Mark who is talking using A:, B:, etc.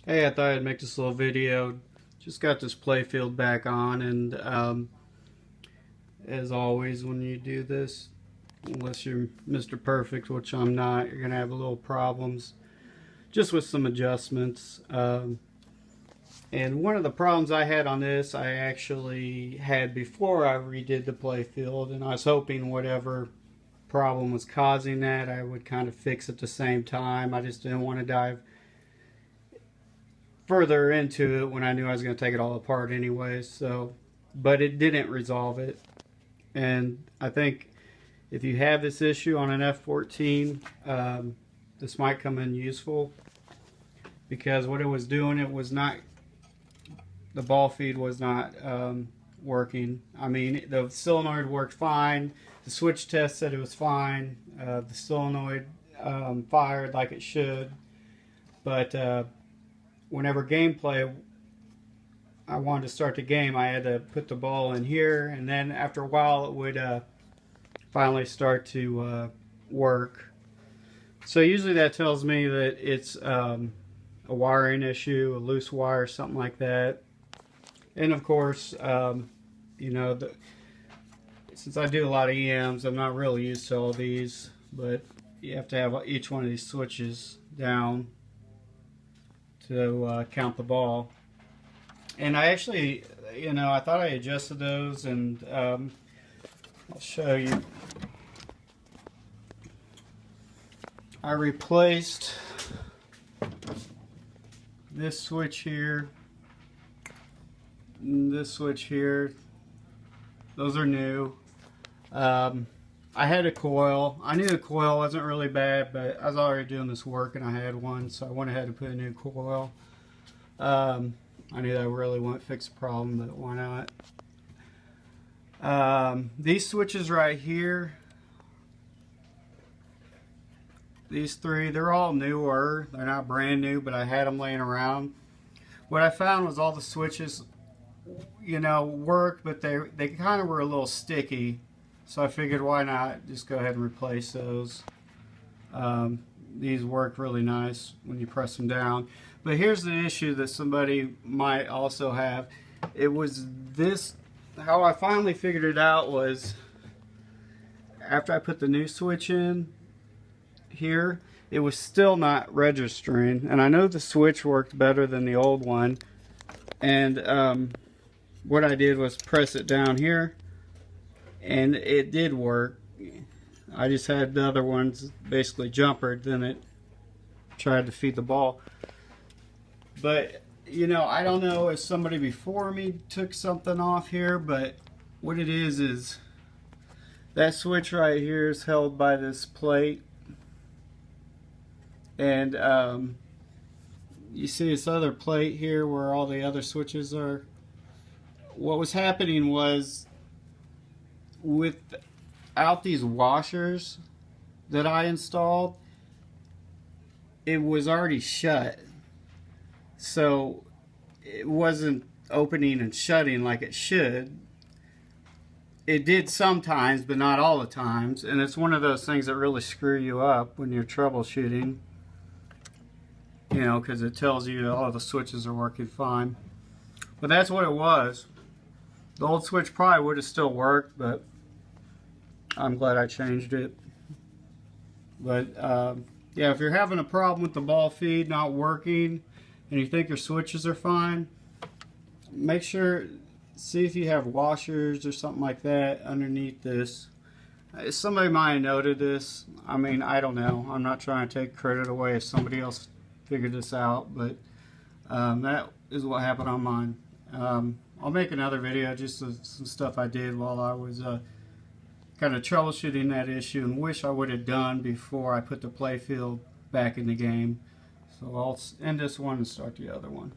A: Hey, I thought I'd make this little video. Just got this playfield back on, and as always when you do this, unless you're Mr. Perfect, which I'm not, you're gonna have little problems just with some adjustments. And one of the problems I had on this, I actually had before I redid the playfield, and I was hoping whatever problem was causing that I would kind of fix at the same time. I just didn't want to dive further into it when I knew I was going to take it all apart anyway. So, but it didn't resolve it. And I think if you have this issue on an F-14, this might come in useful, because what it was doing, it was not, the ball feed was not working. I mean, the solenoid worked fine. The switch test said it was fine. The solenoid fired like it should. But whenever gameplay, I wanted to start the game, I had to put the ball in here, and then after a while it would finally start to work. So usually that tells me that it's a wiring issue, a loose wire, something like that. And of course, you know, since I do a lot of EMs, I'm not really used to all these, but you have to have each one of these switches down to count the ball. And I actually, you know, I thought I adjusted those, and I'll show you. I replaced this switch here, and this switch here. Those are new. I had a coil. I knew the coil wasn't really bad, but I was already doing this work and I had one, so I went ahead and put a new coil. I knew that really wouldn't fix the problem, but why not? These switches right here, these three, they're all newer. They're not brand new, but I had them laying around. What I found was all the switches, you know, worked, but they kind of were a little sticky. So I figured, why not just go ahead and replace those. These work really nice when you press them down. But here's the issue that somebody might also have. It was this, how I finally figured it out was after I put the new switch in here, it was still not registering. And I know the switch worked better than the old one. And what I did was press it down here, and it did work. I just had the other ones basically jumpered, then it tried to feed the ball. But you know, I don't know if somebody before me took something off here, but what it is that switch right here is held by this plate, and you see this other plate here where all the other switches are. What was happening was, without these washers that I installed, it was already shut, so it wasn't opening and shutting like it should. It did sometimes, but not all the times, and it's one of those things that really screw you up when you're troubleshooting, you know, because it tells you all the switches are working fine. But that's what it was. The old switch probably would have still worked, but I'm glad I changed it. But yeah, if you're having a problem with the ball feed not working and you think your switches are fine, make sure, see if you have washers or something like that underneath this. Somebody might have noted this. I mean, I don't know. I'm not trying to take credit away if somebody else figured this out, but that is what happened on mine. I'll make another video just of some stuff I did while I was kind of troubleshooting that issue, and wish I would have done before I put the playfield back in the game. So I'll end this one and start the other one.